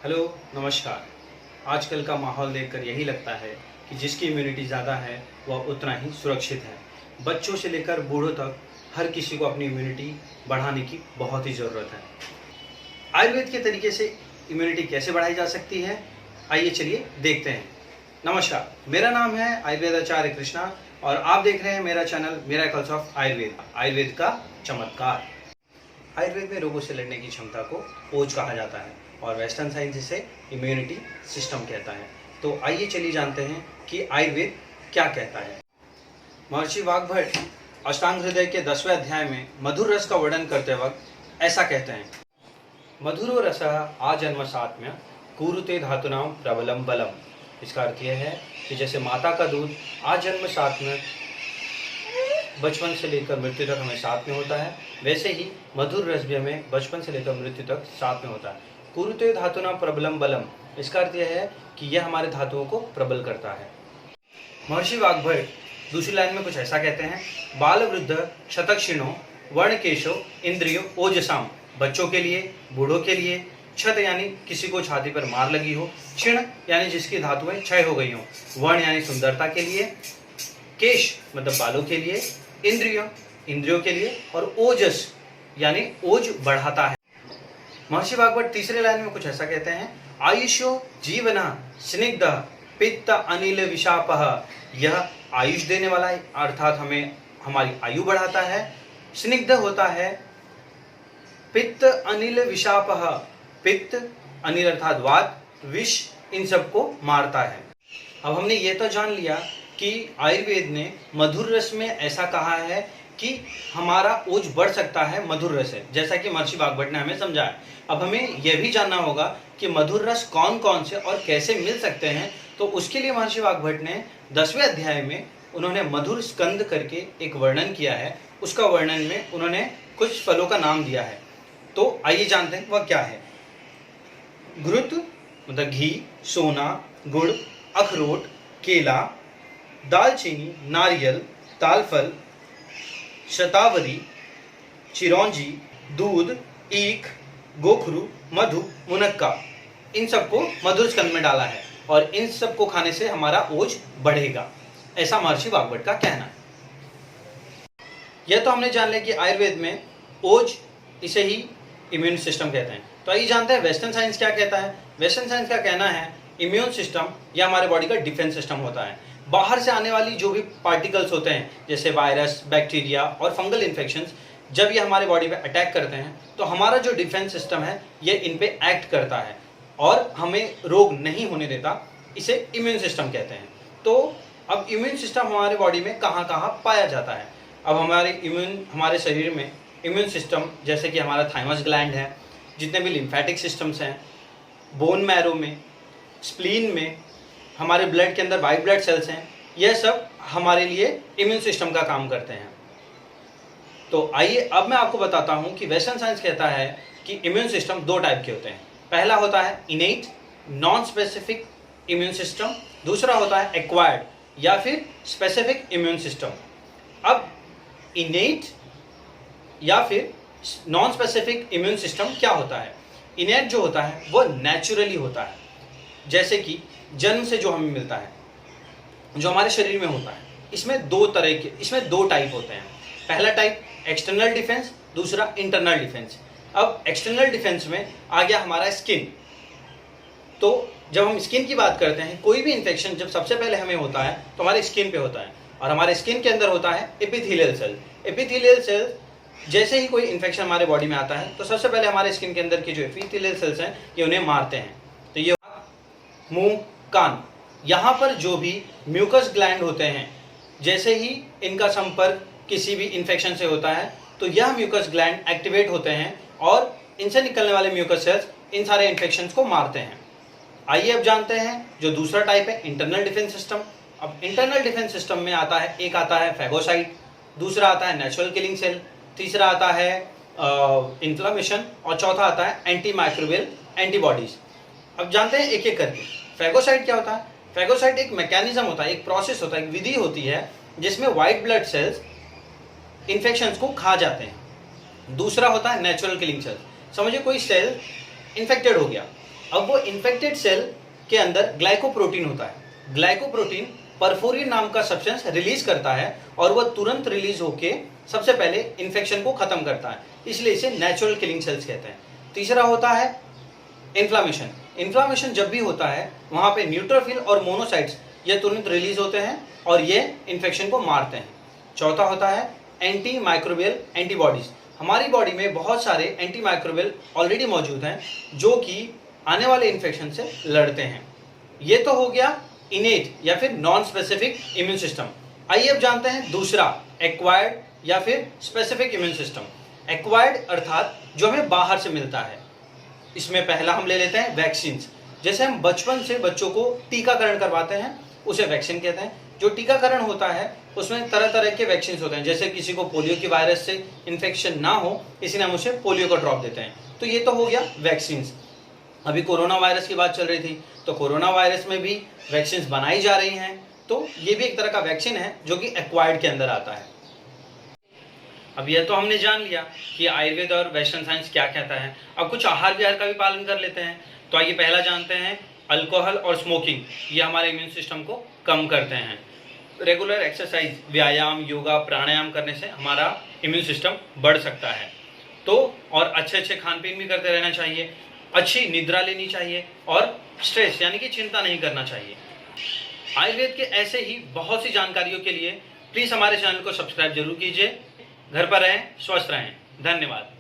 Hello, नमस्कार। आजकल का माहौल देखकर यही लगता है कि जिसकी इम्यूनिटी ज़्यादा है वह उतना ही सुरक्षित है। बच्चों से लेकर बूढ़ों तक हर किसी को अपनी इम्यूनिटी बढ़ाने की बहुत ही ज़रूरत है। आयुर्वेद के तरीके से इम्यूनिटी कैसे बढ़ाई जा सकती है, आइए चलिए देखते हैं। नमस्कार, मेरा नाम है आयुर्वेदाचार्य कृष्णा और आप देख रहे हैं मेरा चैनल मिरेकल्स ऑफ आयुर्वेद का चमत्कार। आयुर्वेद में रोगों से लड़ने की क्षमता को ओज कहा जाता है और वेस्टर्न साइंस इसे इम्यूनिटी सिस्टम कहता है। तो आइए चलिए जानते हैं कि आयुर्वेद क्या कहता है। महर्षि वाग्भट अष्टांग हृदय के 10वें अध्याय में मधुर रस का वर्णन करते वक्त ऐसा कहते हैं, मधुरो रसः आजन्मसात्म्य कुरुते धातुनाम प्रबलम बलम। इसका अर्थ यह है कि जैसे माता का दूध आजन्म साथ में बचपन से लेकर मृत्यु तक हमें साथ में होता है, वैसे ही मधुर रस भी हमें बचपन से लेकर मृत्यु तक साथ में होता है। कुरुते धातुना प्रबलम बलम, इसका अर्थ यह है कि यह हमारे धातुओं को प्रबल करता है। महर्षि वाग्भट दूसरी लाइन में कुछ ऐसा कहते हैं, बाल वृद्ध क्षतक्षीणो वर्णकेशो इंद्रियो ओजसाम। बच्चों के लिए, बूढ़ों के लिए, क्षत यानी किसी को छाती पर मार लगी हो, क्षीण यानी जिसकी धातुएं क्षय हो गई हो, वर्ण यानी सुंदरता के लिए, केश मतलब बालों के लिए, इंद्रियों के लिए, और ओजस यानी ओज बढ़ाता है। महर्षि वाग्भट तीसरे लाइन में कुछ ऐसा कहते हैं, आयुष्यो जीवन स्निग्ध पित्त अनिल विशापः। यह आयुष देने वाला है, अर्थात हमें हमारी आयु बढ़ाता है। स्निग्ध होता है, पित्त अनिल विशापः, पित्त अनिल अर्थात वात, विष इन सबको मारता है। अब हमने ये तो जान लिया कि आयुर्वेद ने मधुर रस में ऐसा कहा है कि हमारा ओज बढ़ सकता है मधुर रस से, जैसा कि महर्षि वाग्भट ने हमें समझाया। अब हमें यह भी जानना होगा कि मधुर रस कौन कौन से और कैसे मिल सकते हैं। तो उसके लिए महर्षि वाग्भट ने 10वें अध्याय में उन्होंने मधुर स्कंद करके एक वर्णन किया है। उसका वर्णन में उन्होंने कुछ फलों का नाम दिया है। तो आइए जानते हैं वह क्या है। घृत मतलब घी, सोना, गुड़, अखरोट, केला, दालचीनी, नारियल, तालफल, शतावरी, चिरौंजी, दूध, ईख, गोखरू, मधु, मुनक्का, इन सबको मधुर स्कंद में डाला है और इन सबको खाने से हमारा ओज बढ़ेगा, ऐसा महर्षि वाग्भट का कहना है। यह तो हमने जान लिया कि आयुर्वेद में ओज इसे ही इम्यून सिस्टम कहते हैं। तो आइए जानते हैं वेस्टर्न साइंस क्या कहता है। वेस्टर्न साइंस का कहना है इम्यून सिस्टम यह हमारे बॉडी का डिफेंस सिस्टम होता है। बाहर से आने वाली जो भी पार्टिकल्स होते हैं जैसे वायरस, बैक्टीरिया और फंगल इन्फेक्शंस, जब ये हमारे बॉडी पे अटैक करते हैं तो हमारा जो डिफेंस सिस्टम है ये इन पे एक्ट करता है और हमें रोग नहीं होने देता। इसे इम्यून सिस्टम कहते हैं। तो अब इम्यून सिस्टम हमारे बॉडी में कहाँ कहाँ पाया जाता है। अब हमारे शरीर में इम्यून सिस्टम जैसे कि हमारा थाइमस ग्लैंड है, जितने भी लिम्फेटिक सिस्टम्स हैं, बोन मैरो में, स्प्लीन में, हमारे ब्लड के अंदर वाइट ब्लड सेल्स हैं, यह सब हमारे लिए इम्यून सिस्टम का काम करते हैं। तो आइए अब मैं आपको बताता हूं कि वेस्टर्न साइंस कहता है कि इम्यून सिस्टम दो टाइप के होते हैं। पहला होता है इनेट नॉन स्पेसिफिक इम्यून सिस्टम, दूसरा होता है एक्वायर्ड या फिर स्पेसिफिक इम्यून सिस्टम। अब इनेट या फिर नॉन स्पेसिफिक इम्यून सिस्टम क्या होता है। इनेट जो होता है वो नेचुरली होता है, जैसे कि जन्म से जो हमें मिलता है, जो हमारे शरीर में होता है। इसमें दो टाइप होते हैं। पहला टाइप एक्सटर्नल डिफेंस, दूसरा इंटरनल डिफेंस। अब एक्सटर्नल डिफेंस में आ गया हमारा स्किन। तो जब हम स्किन की बात करते हैं, कोई भी इन्फेक्शन जब सबसे पहले हमें होता है तो हमारे स्किन पे होता है और हमारे स्किन के अंदर होता है एपिथेलियल सेल। एपिथेलियल सेल जैसे ही कोई इन्फेक्शन हमारे बॉडी में आता है तो सबसे पहले हमारे स्किन के अंदर की जो एपिथेलियल सेल्स हैं ये उन्हें मारते हैं। तो ये मुंह, कान, यहाँ पर जो भी म्यूकस ग्लैंड होते हैं, जैसे ही इनका संपर्क किसी भी इन्फेक्शन से होता है तो यह म्यूकस ग्लैंड एक्टिवेट होते हैं और इनसे निकलने वाले म्यूकस सेल्स इन सारे इन्फेक्शंस को मारते हैं। आइए अब जानते हैं जो दूसरा टाइप है इंटरनल डिफेंस सिस्टम। अब इंटरनल डिफेंस सिस्टम में आता है, एक आता है फैगोसाइट, दूसरा आता है नेचुरल किलिंग सेल, तीसरा आता है इन्फ्लेमेशन और चौथा आता है एंटी माइक्रोबियल एंटीबॉडीज। अब जानते हैं एक एक करके। फैगोसाइट क्या होता है। फैगोसाइट एक मैकेनिज्म होता है, एक प्रोसेस होता है, एक विधि होती है जिसमें व्हाइट ब्लड सेल्स इन्फेक्शंस को खा जाते हैं। दूसरा होता है नेचुरल किलिंग सेल। समझिए कोई सेल इन्फेक्टेड हो गया अब वो इन्फेक्टेड सेल के अंदर ग्लाइकोप्रोटीन होता है। ग्लाइकोप्रोटीन परफोरिन नाम का सब्सटेंस रिलीज करता है और वह तुरंत रिलीज होके सबसे पहले इन्फेक्शन को खत्म करता है, इसलिए इसे नेचुरल किलिंग सेल्स कहते हैं। तीसरा होता है इन्फ्लामेशन। इन्फ्लामेशन जब भी होता है वहां पे न्यूट्रोफिल और मोनोसाइट्स ये तुरंत रिलीज होते हैं और ये इन्फेक्शन को मारते हैं। चौथा होता है एंटी माइक्रोबियल एंटीबॉडीज। हमारी बॉडी में बहुत सारे एंटी माइक्रोबियल ऑलरेडी मौजूद हैं जो कि आने वाले इन्फेक्शन से लड़ते हैं। ये तो हो गया इनेट या फिर नॉन स्पेसिफिक इम्यून सिस्टम। आइए अब जानते हैं दूसरा, एक्वायर्ड या फिर स्पेसिफिक इम्यून सिस्टम। एक्वायर्ड अर्थात जो हमें बाहर से मिलता है। इसमें पहला हम ले लेते हैं वैक्सीन। जैसे हम बचपन से बच्चों को टीकाकरण करवाते हैं उसे वैक्सीन कहते हैं। जो टीकाकरण होता है उसमें तरह तरह के वैक्सीन होते हैं। जैसे किसी को पोलियो की वायरस से इन्फेक्शन ना हो इसलिए हम उसे पोलियो का ड्रॉप देते हैं। तो ये तो हो गया वैक्सीन। अभी कोरोना वायरस की बात चल रही थी तो कोरोना वायरस में भी वैक्सीन बनाई जा रही हैं, तो ये भी एक तरह का वैक्सीन है जो कि एक्वायर्ड के अंदर आता है। अब यह तो हमने जान लिया कि आयुर्वेद और वेस्टर्न साइंस क्या कहता है। अब कुछ आहार विहार का भी पालन कर लेते हैं। तो आइए पहला जानते हैं, अल्कोहल और स्मोकिंग ये हमारे इम्यून सिस्टम को कम करते हैं। रेगुलर एक्सरसाइज, व्यायाम, योगा, प्राणायाम करने से हमारा इम्यून सिस्टम बढ़ सकता है। तो और अच्छे अच्छे खान पीन भी करते रहना चाहिए, अच्छी निद्रा लेनी चाहिए और स्ट्रेस यानी कि चिंता नहीं करना चाहिए। आयुर्वेद के ऐसे ही बहुत सी जानकारियों के लिए प्लीज़ हमारे चैनल को सब्सक्राइब जरूर कीजिए। घर पर रहें, स्वस्थ रहें। धन्यवाद।